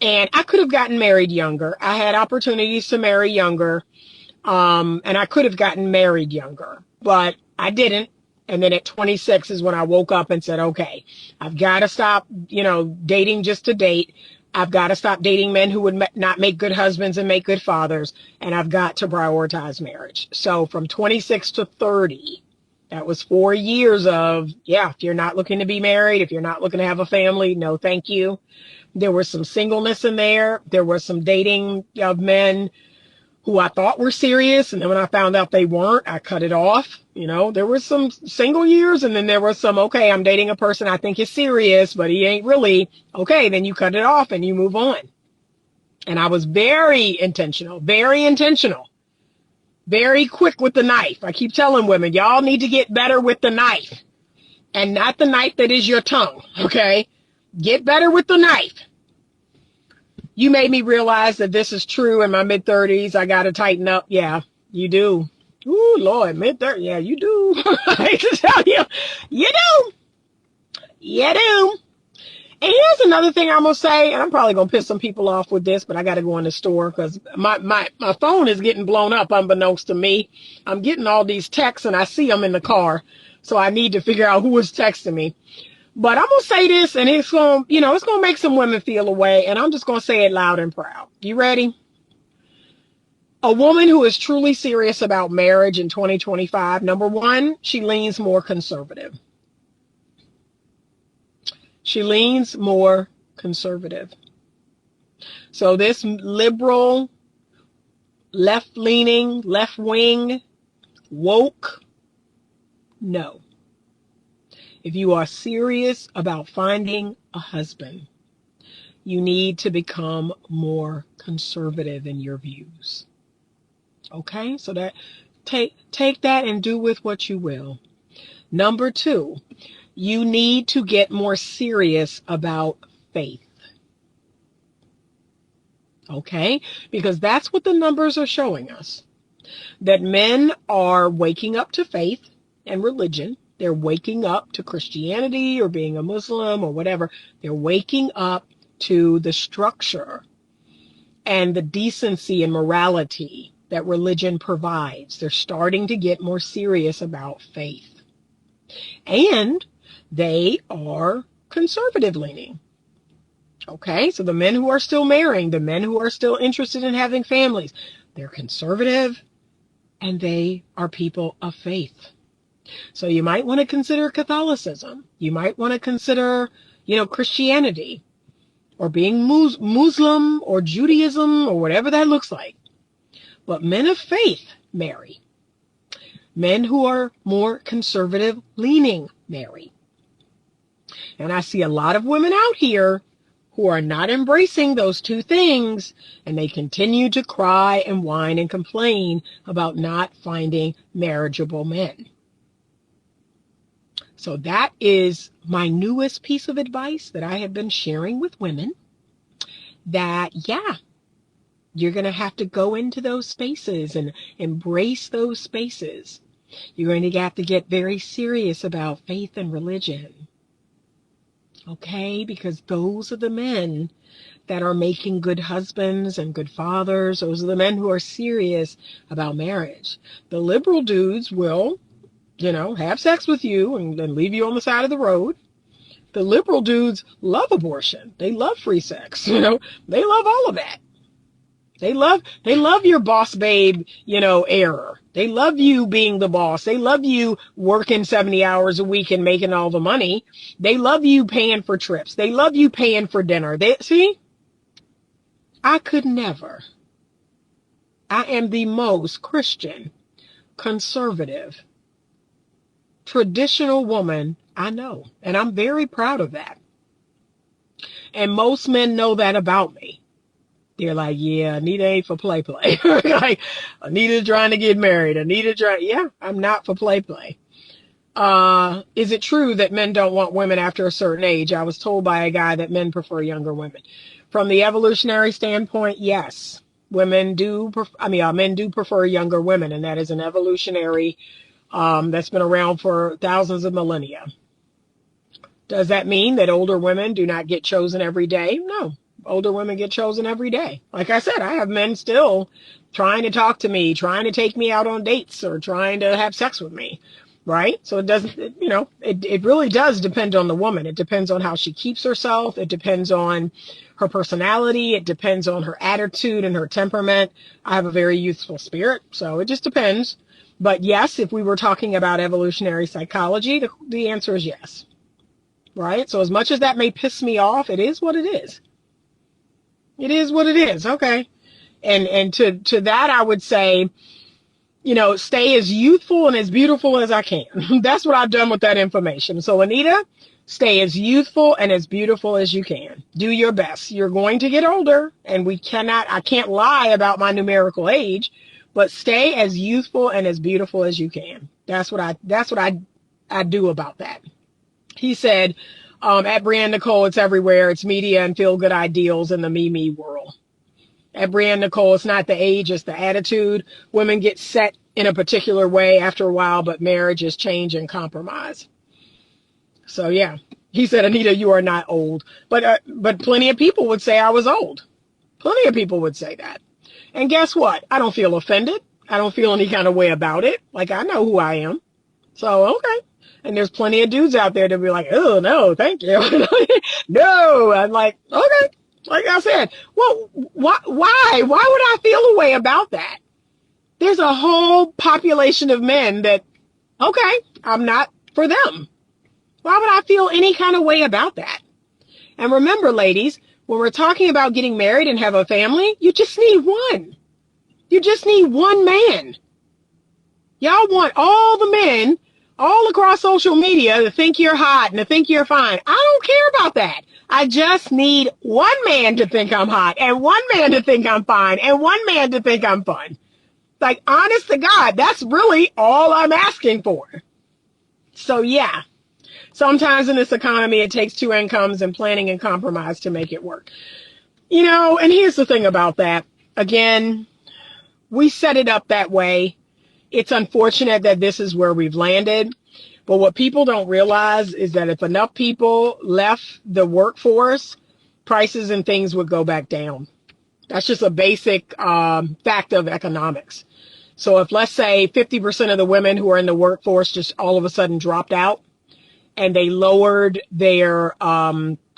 Speaker 2: And I could have gotten married younger. I had opportunities to marry younger. And I could have gotten married younger, but I didn't. And then at 26 is when I woke up and said, okay, I've got to stop, dating just to date. I've got to stop dating men who would not make good husbands and make good fathers. And I've got to prioritize marriage. So from 26 to 30, that was 4 years of, if you're not looking to be married, if you're not looking to have a family, no, thank you. There was some singleness in there. There was some dating of men who I thought were serious. And then when I found out they weren't, I cut it off. There were some single years and then there was some, okay, I'm dating a person I think is serious, but he ain't really. Okay, then you cut it off and you move on. And I was very intentional, very quick with the knife. I keep telling women, y'all need to get better with the knife and not the knife that is your tongue. Okay, get better with the knife. You made me realize that this is true in my mid-30s. I got to tighten up. Yeah, you do. Ooh, Lord, mid-30s. Yeah, you do. I hate to tell you. You do. You do. And here's another thing I'm going to say, and I'm probably going to piss some people off with this, but I got to go in the store because my phone is getting blown up unbeknownst to me. I'm getting all these texts, and I see them in the car, so I need to figure out who is texting me. But I'm going to say this, and it's going to make some women feel away, and I'm just going to say it loud and proud. You ready? A woman who is truly serious about marriage in 2025, number one, she leans more conservative. She leans more conservative. So this liberal, left-leaning, left-wing, woke, no. If you are serious about finding a husband, you need to become more conservative in your views. Okay? So that take that and do with what you will. Number 2, you need to get more serious about faith. Okay? Because that's what the numbers are showing us. That men are waking up to faith and religion. They're waking up to Christianity or being a Muslim or whatever. They're waking up to the structure and the decency and morality that religion provides. They're starting to get more serious about faith. And they are conservative leaning. Okay, so the men who are still marrying, the men who are still interested in having families, they're conservative and they are people of faith. So you might want to consider Catholicism. You might want to consider, Christianity or being Muslim or Judaism or whatever that looks like. But men of faith marry. Men who are more conservative leaning marry. And I see a lot of women out here who are not embracing those two things, and they continue to cry and whine and complain about not finding marriageable men. So that is my newest piece of advice that I have been sharing with women, that, you're going to have to go into those spaces and embrace those spaces. You're going to have to get very serious about faith and religion. Okay, because those are the men that are making good husbands and good fathers. Those are the men who are serious about marriage. The liberal dudes will, have sex with you and then leave you on the side of the road. The liberal dudes love abortion. They love free sex. They love all of that. They love your boss babe, error. They love you being the boss. They love you working 70 hours a week and making all the money. They love you paying for trips. They love you paying for dinner. I could never. I am the most Christian, conservative, traditional woman I know. And I'm very proud of that. And most men know that about me. They're like, yeah, Anita ain't for play. Like, Anita's trying to get married. I'm not for play. Is it true that men don't want women after a certain age? I was told by a guy that men prefer younger women. From the evolutionary standpoint, yes. Men do prefer younger women, and that is an evolutionary that's been around for thousands of millennia. Does that mean that older women do not get chosen every day? No. Older women get chosen every day. Like I said, I have men still trying to talk to me, trying to take me out on dates, or trying to have sex with me, right? So it doesn't, it really does depend on the woman. It depends on how she keeps herself. It depends on her personality. It depends on her attitude and her temperament. I have a very youthful spirit, so it just depends. But yes, if we were talking about evolutionary psychology, the answer is yes, right? So as much as that may piss me off, it is what it is. It is what it is. Okay. And to that, I would say, stay as youthful and as beautiful as I can. That's what I've done with that information. So Anita, stay as youthful and as beautiful as you can. Do your best. You're going to get older, and I can't lie about my numerical age, but stay as youthful and as beautiful as you can. That's what I do about that. He said, at Brianne Nicole, it's everywhere. It's media and feel-good ideals in the me world. At Brianne Nicole, it's not the age, it's the attitude. Women get set in a particular way after a while, but marriages change and compromise. So, yeah. He said, Anita, you are not old. But plenty of people would say I was old. Plenty of people would say that. And guess what? I don't feel offended. I don't feel any kind of way about it. Like, I know who I am. So, okay. And there's plenty of dudes out there that be like, oh, no, thank you. No. I'm like, okay. Like I said, well, why? Why would I feel a way about that? There's a whole population of men that, okay, I'm not for them. Why would I feel any kind of way about that? And remember, ladies, when we're talking about getting married and have a family, you just need one. You just need one man. Y'all want all the men all across social media to think you're hot and to think you're fine. I don't care about that. I just need one man to think I'm hot and one man to think I'm fine and one man to think I'm fun. Like, honest to God, that's really all I'm asking for. So, yeah, sometimes in this economy, it takes two incomes and planning and compromise to make it work. And here's the thing about that. Again, we set it up that way. It's unfortunate that this is where we've landed. But what people don't realize is that if enough people left the workforce, prices and things would go back down. That's just a basic fact of economics. So if, let's say, 50% of the women who are in the workforce just all of a sudden dropped out and they lowered their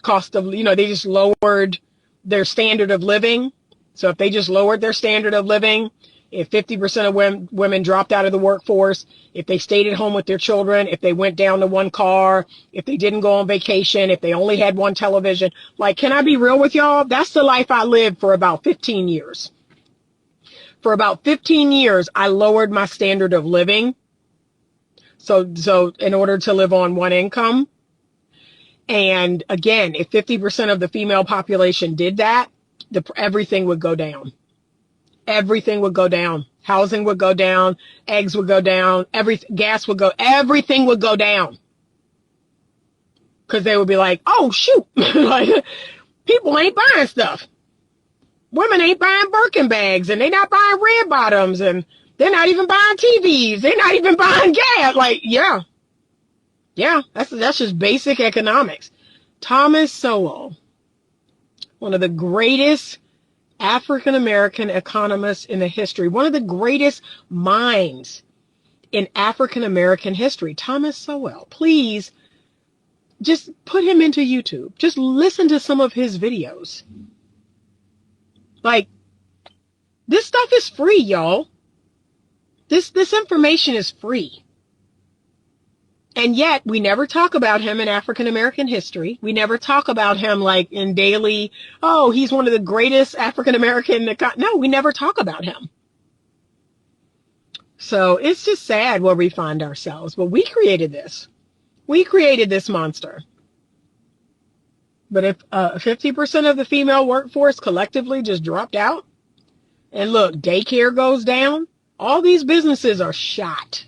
Speaker 2: cost of, they just lowered their standard of living. So if they just lowered their standard of living, if 50% of women dropped out of the workforce, if they stayed at home with their children, if they went down to one car, if they didn't go on vacation, if they only had one television, like, can I be real with y'all? That's the life I lived for about 15 years. For about 15 years, I lowered my standard of living. So in order to live on one income. And again, if 50% of the female population did that, everything would go down. Everything would go down. Housing would go down. Eggs would go down. Gas would go. Everything would go down. Because they would be like, oh, shoot. Like, people ain't buying stuff. Women ain't buying Birkin bags, and they're not buying red bottoms, and they're not even buying TVs. They're not even buying gas. Like, yeah, that's just basic economics. Thomas Sowell, one of the greatest African-American economists in the history, one of the greatest minds in African-American history, Thomas Sowell. Please just put him into YouTube. Just listen to some of his videos. Like, this stuff is free, y'all. This information is free. And yet we never talk about him in African American history. We never talk about him like in daily, oh, he's one of the greatest African American. No, we never talk about him. So it's just sad where we find ourselves. But we created this. We created this monster. But if 50% of the female workforce collectively just dropped out, and look, daycare goes down, all these businesses are shot.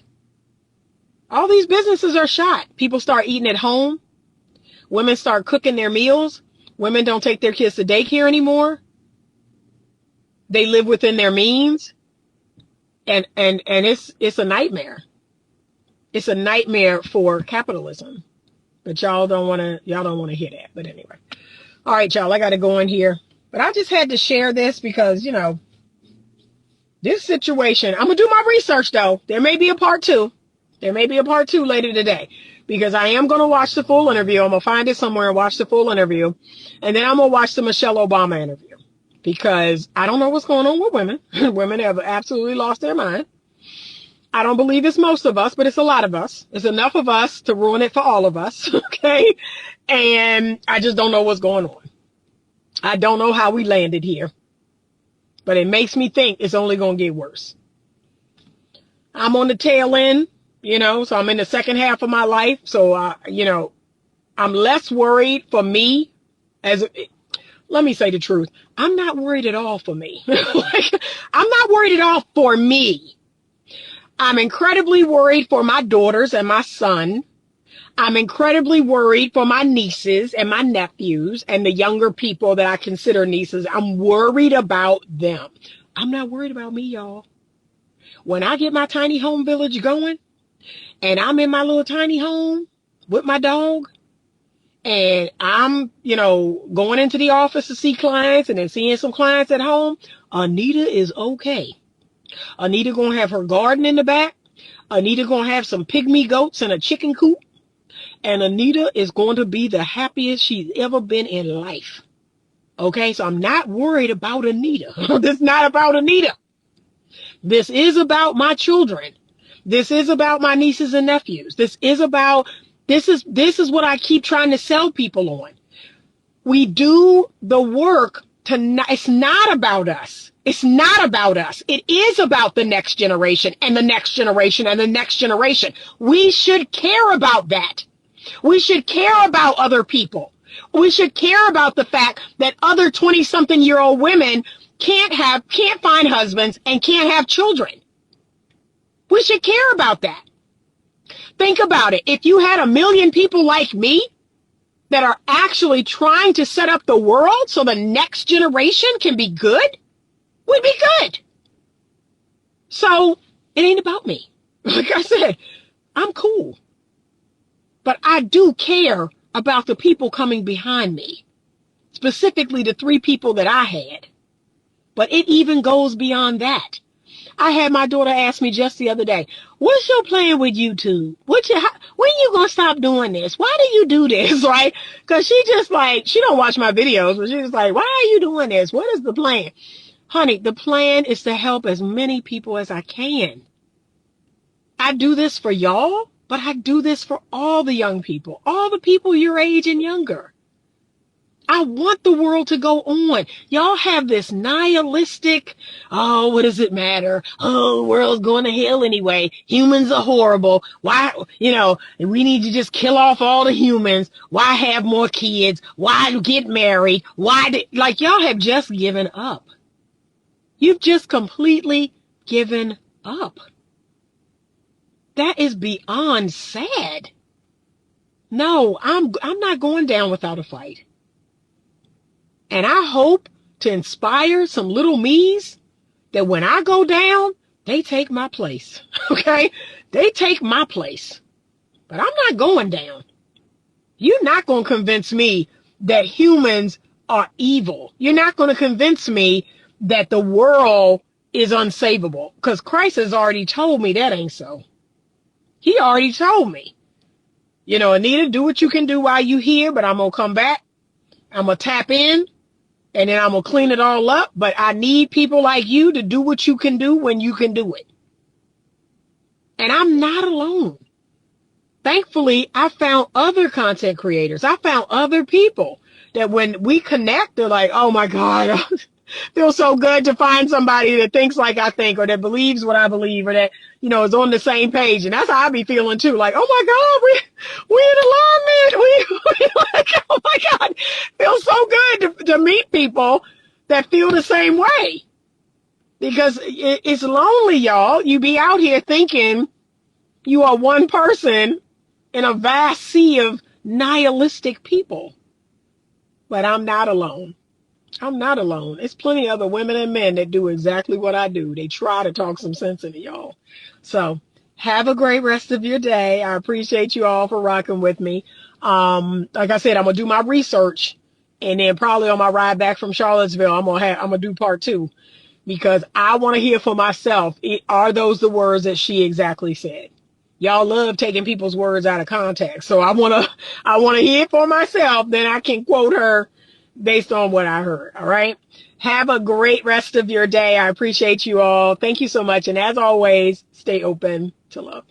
Speaker 2: All these businesses are shot. People start eating at home. Women start cooking their meals. Women don't take their kids to daycare anymore. They live within their means. And it's a nightmare. It's a nightmare for capitalism. But y'all don't want to hear that. But anyway. All right, y'all, I got to go in here. But I just had to share this because, this situation, I'm going to do my research though. There may be a part two. There may be a part two later today because I am going to watch the full interview. I'm going to find it somewhere and watch the full interview. And then I'm going to watch the Michelle Obama interview because I don't know what's going on with women. Women have absolutely lost their mind. I don't believe it's most of us, but it's a lot of us. It's enough of us to ruin it for all of us. Okay. And I just don't know what's going on. I don't know how we landed here, but it makes me think it's only going to get worse. I'm on the tail end, so I'm in the second half of my life. So, I'm less worried for me let me say the truth. I'm not worried at all for me. I'm not worried at all for me. I'm incredibly worried for my daughters and my son. I'm incredibly worried for my nieces and my nephews and the younger people that I consider nieces. I'm worried about them. I'm not worried about me, y'all. When I get my tiny home village going and I'm in my little tiny home with my dog and I'm, going into the office to see clients and then seeing some clients at home, Anita is okay. Anita gonna have her garden in the back. Anita gonna have some pygmy goats and a chicken coop. And Anita is going to be the happiest she's ever been in life. Okay, so I'm not worried about Anita. This is not about Anita. This is about my children. This is about my nieces and nephews. This is what I keep trying to sell people on. We do the work it's not about us. It's not about us. It is about the next generation and the next generation and the next generation. We should care about that. We should care about other people. We should care about the fact that other 20-something-year-old women can't find husbands and can't have children. We should care about that. Think about it. If you had 1 million people like me that are actually trying to set up the world so the next generation can be good, we'd be good. So it ain't about me. Like I said, I'm cool. But I do care about the people coming behind me, specifically the 3 people that I had. But it even goes beyond that. I had my daughter ask me just the other day, what's your plan with YouTube? When you gonna stop doing this? Why do you do this? Right? Cause she just like, she don't watch my videos, but she's like, why are you doing this? What is the plan? Honey, the plan is to help as many people as I can. I do this for y'all, but I do this for all the young people, all the people your age and younger. I want the world to go on. Y'all have this nihilistic, oh, what does it matter? Oh, the world's going to hell anyway. Humans are horrible. Why, we need to just kill off all the humans. Why have more kids? Why get married? Like y'all have just given up. You've just completely given up. That is beyond sad. No, I'm not going down without a fight. And I hope to inspire some little me's that when I go down, they take my place. Okay? They take my place. But I'm not going down. You're not going to convince me that humans are evil. You're not going to convince me that the world is unsavable. Because Christ has already told me that ain't so. He already told me. Anita, do what you can do while you here, but I'm going to come back. I'm going to tap in. And then I'm going to clean it all up. But I need people like you to do what you can do when you can do it. And I'm not alone. Thankfully, I found other content creators. I found other people that when we connect, they're like, oh my God, feels so good to find somebody that thinks like I think, or that believes what I believe, or that, is on the same page. And that's how I be feeling too. Like, oh my God, we in alignment. We like, oh my God, feels so good to meet people that feel the same way. Because it's lonely, y'all. You be out here thinking you are one person in a vast sea of nihilistic people. But I'm not alone. I'm not alone. It's plenty of other women and men that do exactly what I do. They try to talk some sense into y'all. So have a great rest of your day. I appreciate you all for rocking with me. Like I said, I'm going to do my research, and then probably on my ride back from Charlottesville, I'm going to do part 2, because I want to hear for myself. Are those the words that she exactly said? Y'all love taking people's words out of context. So I want to hear it for myself. Then I can quote her based on what I heard. All right. Have a great rest of your day. I appreciate you all. Thank you so much. And as always, stay open to love.